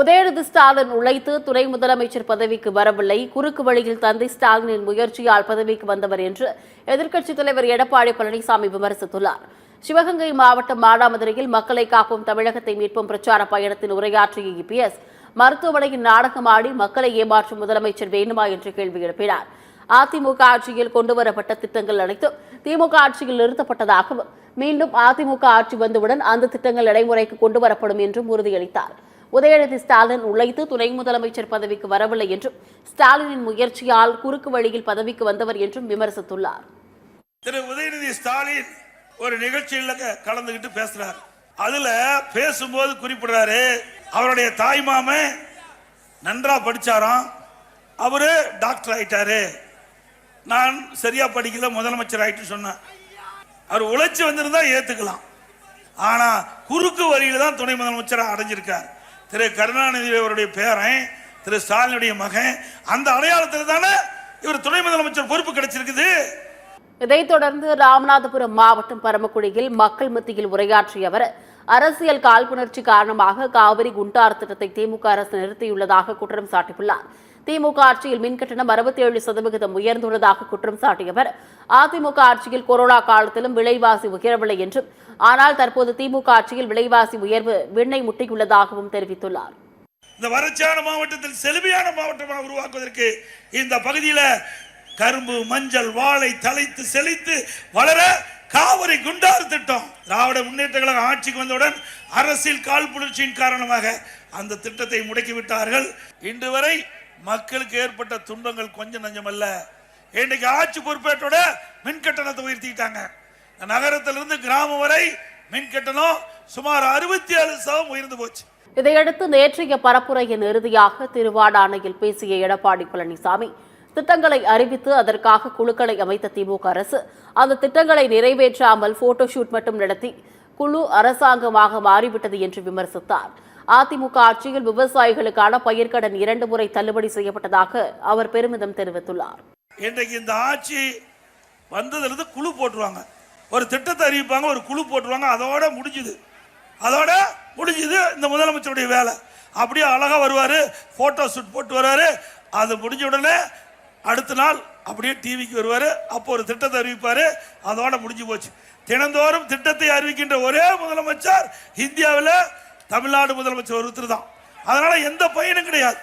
உதயநிதி ஸ்டாலின் உழைத்து துணை முதலமைச்சர் பதவிக்கு வரவில்லை. குறுக்கு வழியில் தந்தை ஸ்டாலினின் முயற்சியால் பதவிக்கு வந்தவர் என்று எதிர்க்கட்சித் தலைவர் எடப்பாடி பழனிசாமி விமர்சித்துள்ளார். சிவகங்கை மாவட்டம் மானாமதுரையில் மக்களை காப்போம் தமிழகத்தை மீட்போம் பிரச்சார பயணத்தில் உரையாற்றிய இபிஎஸ் மருத்துவமனையின் நாடகமாடி மக்களை ஏமாற்றும் முதலமைச்சர் வேண்டுமா என்று கேள்வி எழுப்பினார். அதிமுக ஆட்சியில் கொண்டுவரப்பட்ட திட்டங்கள் அனைத்தும் திமுக ஆட்சியில் நிறுத்தப்பட்டதாகவும் மீண்டும் அதிமுக ஆட்சி வந்தவுடன் அந்த திட்டங்கள் நடைமுறைக்கு கொண்டுவரப்படும் என்றும் உறுதியளித்தார். உதயநிதி ஸ்டாலின் உழைத்து துணை முதலமைச்சர் பதவிக்கு வரவில்லை என்றும் ஸ்டாலினின் முயற்சியால் குறுக்கு வழியில் பதவிக்கு வந்தவர் என்றும் விமர்சித்துள்ளார். திரு உதயநிதி ஸ்டாலின் ஒரு நிகழ்ச்சியில் கலந்துகிட்டு பேசுறார். அதுல பேசும்போது குறிப்பிடுறாரு, அவருடைய தாய் மாமன் நன்றா படிச்சாராம், அவரு டாக்டர் ஆயிட்டாரு, நான் சரியா படிக்கல முதலமைச்சர் ஆயிட்டு சொன்னேன். அவர் உழைச்சி வந்திருந்தா ஏத்துக்கலாம், ஆனா குறுக்கு வழியில தான் துணை முதலமைச்சர் அடைஞ்சிருக்கார். திரு கருணாநிதி அவருடைய பேரன் திரு ஸ்டாலினுடைய மகன், அந்த அடையாளத்தில் தானே இவர் துணை முதலமைச்சர் பொறுப்பு கிடைச்சிருக்குது. இதைத் தொடர்ந்து ராமநாதபுரம் மாவட்டம் பரமக்குடியில் மக்கள் மத்தியில் உரையாற்றிய அவர் அரசியல் காழ்ப்புணர்ச்சி காரணமாக காவிரி குண்டாறு திட்டத்தை திமுக அரசு நிறுத்தியுள்ளதாக குற்றம் சாட்டியுள்ளார். திமுக ஆட்சியில் மின்கட்டணம் 67% உயர்ந்துள்ளதாக குற்றம் சாட்டிய அவர் அதிமுக ஆட்சியில் கொரோனா காலத்திலும் விலைவாசி உயரவில்லை என்றும், ஆனால் தற்போது திமுக ஆட்சியில் விலைவாசி உயர்வு விண்ணை முட்டியுள்ளதாகவும் தெரிவித்துள்ளார். இந்த வறட்சியான மாவட்டத்தில் செழுமையான மாவட்டமாக உருவாக்குவதற்கு இந்த பகுதியில் கரும்பு, மஞ்சள், வாழை தலைத்து செழித்து வளர காவிரி குண்டாறு திட்டம் திராவிட முன்னேற்ற கழக ஆட்சிக்கு வந்தவுடன் அரசியல் காழ்ப்புணர்ச்சியின் காரணமாக அந்த திட்டத்தை முடக்கிவிட்டார்கள். இன்று வரை மக்களுக்கு ஏற்பட்ட துன்பங்கள் கொஞ்சம் நஞ்சமல்ல. இன்னைக்கு ஆட்சி பொறுப்பேற்றோட மின் கட்டணத்தை உயர்த்திட்டாங்க. நகரத்திலிருந்து கிராமம் வரை மின் கட்டணம் சுமார் 67% உயர்ந்து போச்சு. இதையடுத்து நேற்றைய பரப்புரையின் இறுதியாக திருவாடானையில் பேசிய எடப்பாடி பழனிசாமி, திட்டங்களை அறிவித்து அதற்காக குழுக்களை அமைத்த திமுக அரசு அந்த திட்டங்களை நிறைவேற்றாமல் போட்டோஷூட் மட்டும் நடத்தி குழு அரசாங்கமாக மாறிவிட்டது என்று விமர்சித்தார். அதிமுக ஆட்சியில் விவசாயிகளுக்கான பயிர்க்கடன் 2 முறை தள்ளுபடி செய்யப்பட்டதாக அவர் பெருமிதம் தெரிவித்துள்ளார். இன்றைக்கு இந்த ஆட்சி வந்ததிலிருந்து குழு போட்டுருவாங்க, ஒரு திட்டத்தை அறிவிப்பாங்க, ஒரு குழு போட்டுருவாங்க, அதோட முடிஞ்சுது இந்த முதலமைச்சருடைய வேலை. அப்படியே அழகா வருவாரு, போட்டோ ஷூட் போட்டு வருவாரு, அது முடிஞ்ச உடனே அடுத்த நாள் அப்படியே டிவிக்கு வருவாரு, அப்போ ஒரு திட்டத்தை அறிவிப்பாரு, அதோட முடிஞ்சு போச்சு. தினந்தோறும் திட்டத்தை அறிவிக்கின்ற ஒரே முதலமைச்சர் இந்தியாவில் தமிழ்நாடு முதலமைச்சர் ஒருத்தர் தான். அதனால எந்த பயனும் கிடையாது.